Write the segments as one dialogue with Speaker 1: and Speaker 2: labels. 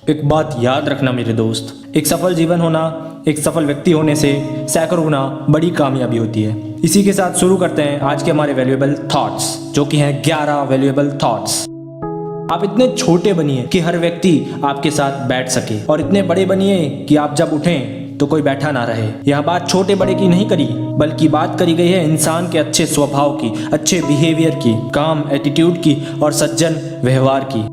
Speaker 1: एक बात याद रखना मेरे दोस्त, एक सफल जीवन होना, एक सफल व्यक्ति होने से सैकड़ों गुना बड़ी कामयाबी होती है। इसी के साथ शुरू करते हैं आज के हमारे वैल्यूएबल थॉट्स, जो कि हैं 11 वैल्यूएबल थॉट्स। आप इतने छोटे बनिए कि हर व्यक्ति आपके साथ बैठ सके, और इतने बड़े बनिए कि आप जब उठें तो कोई बैठा ना रहे। यह बात छोटे बड़े की नहीं करी, बल्कि बात करी गई है इंसान के अच्छे स्वभाव की, अच्छे बिहेवियर की, काम एटीट्यूड की और सज्जन व्यवहार की।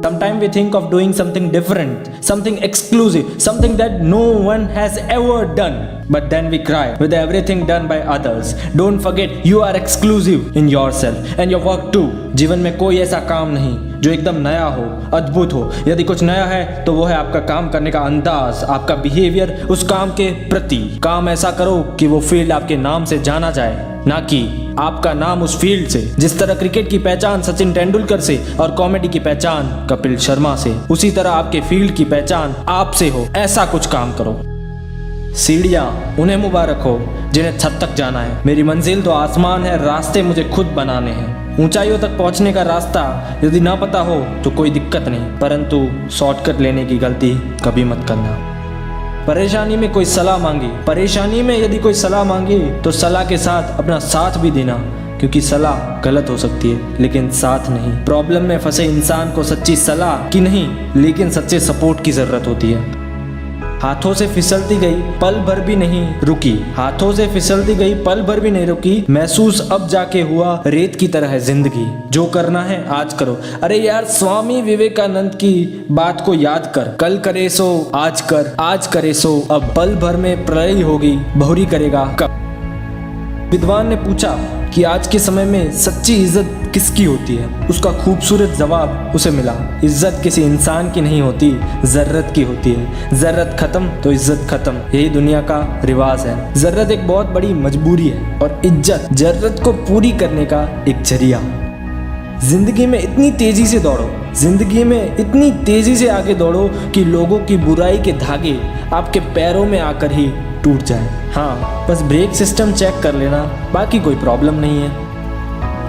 Speaker 1: Sometimes we think of doing something different, something exclusive, something that no one has ever done. But then we cry with everything done by others. Don't forget, you are exclusive in yourself and your work too. जीवन में कोई ऐसा काम नहीं जो एकदम नया हो, अद्भुत हो। यदि कुछ नया है तो वो है आपका काम करने का अंदाज, आपका बिहेवियर उस काम के प्रति। काम ऐसा करो कि वो फील्ड आपके नाम से जाना जाए, ना कि आपका नाम उस फील्ड से। जिस तरह क्रिकेट की पहचान सचिन तेंदुलकर से और कॉमेडी की पहचान कपिल शर्मा से, उसी तरह आपके फील्ड की पहचान आपसे हो। ऐसा कुछ काम करो। सीढ़ियां उन्हें मुबारक हो जिन्हें छत तक जाना है। मेरी मंजिल तो आसमान है, रास्ते मुझे खुद बनाने हैं। ऊंचाइयों तक पहुंचने का रास्ता यदि ना पता हो तो कोई दिक्कत नहीं, परंतु शॉर्टकट लेने की गलती कभी मत करना। परेशानी में कोई सलाह मांगी, परेशानी में यदि कोई सलाह मांगी तो सलाह के साथ अपना साथ भी देना, क्योंकि सलाह गलत हो सकती है लेकिन साथ नहीं। प्रॉब्लम में फंसे इंसान को सच्ची सलाह की नहीं, लेकिन सच्चे सपोर्ट की जरूरत होती है। हाथों से फिसलती गई पल भर भी नहीं रुकी, हाथों से फिसलती गई पल भर भी नहीं रुकी, महसूस अब जाके हुआ रेत की तरह है जिंदगी। जो करना है आज करो। अरे यार, स्वामी विवेकानंद की बात को याद कर। कल करे सो आज कर, आज करे सो अब, पल भर में प्रलय होगी, बहुरी करेगा कब। विद्वान ने पूछा कि आज के समय में सच्ची इज्जत किसकी होती है। उसका खूबसूरत जवाब उसे मिला, इज्जत किसी इंसान की नहीं होती, जरूरत की होती है। जरूरत खत्म तो इज्जत खत्म, यही दुनिया का रिवाज है। जरूरत एक बहुत बड़ी मजबूरी है और इज्जत जरूरत को पूरी करने का एक जरिया। जिंदगी में इतनी तेजी से दौड़ो, जिंदगी में इतनी तेजी से आगे दौड़ो कि लोगों की बुराई के धागे आपके पैरों में आकर ही टूट जाए। हाँ, बस ब्रेक सिस्टम चेक कर लेना, बाकी कोई प्रॉब्लम नहीं है।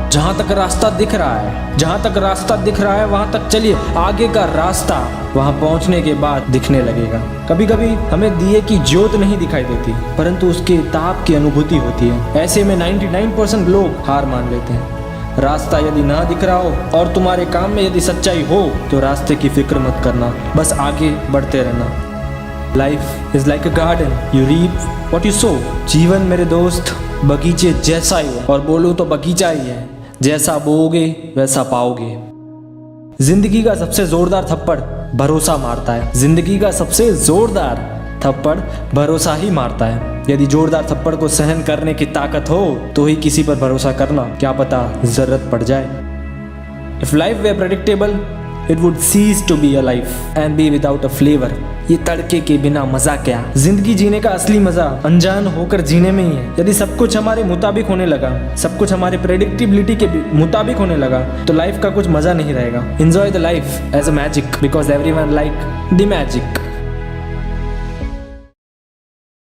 Speaker 1: जहाँ तक रास्ता दिख रहा है, जहाँ तक रास्ता दिख रहा है वहाँ तक चलिए। आगे का रास्ता वहाँ पहुँचने के बाद दिखने लगेगा। कभी कभी हमें दिए की ज्योत नहीं दिखाई देती, परंतु उसके ताप की अनुभूति होती है। ऐसे में 99% लोग हार मान लेते हैं। रास्ता यदि ना दिख रहा हो और तुम्हारे काम में यदि सच्चाई हो तो रास्ते की फिक्र मत करना, बस आगे बढ़ते रहना। Life is like a garden, you reap what you sow. जीवन मेरे दोस्त बगीचे जैसा ही है, और बोलूँ तो बगीचा ही है, जैसा बोओगे वैसा पाओगे। जिंदगी का सबसे जोरदार थप्पड़ भरोसा मारता है, जिंदगी का सबसे जोरदार थप्पड़ भरोसा ही मारता है। यदि जोरदार थप्पड़ को सहन करने की ताकत हो तो ही किसी पर भरोसा करना, क्या पता जरूरत पड़ जाए। If life were predictable it would cease to be a life and be without a flavour. ये तड़के के बिना मजा क्या। जिंदगी जीने का असली मजा अनजान होकर जीने में ही है। यदि सब कुछ हमारे मुताबिक होने लगा, सब कुछ हमारे प्रेडिक्टेबिलिटी के मुताबिक होने लगा तो लाइफ का कुछ मजा नहीं रहेगा। Enjoy the life as a magic because everyone like the magic.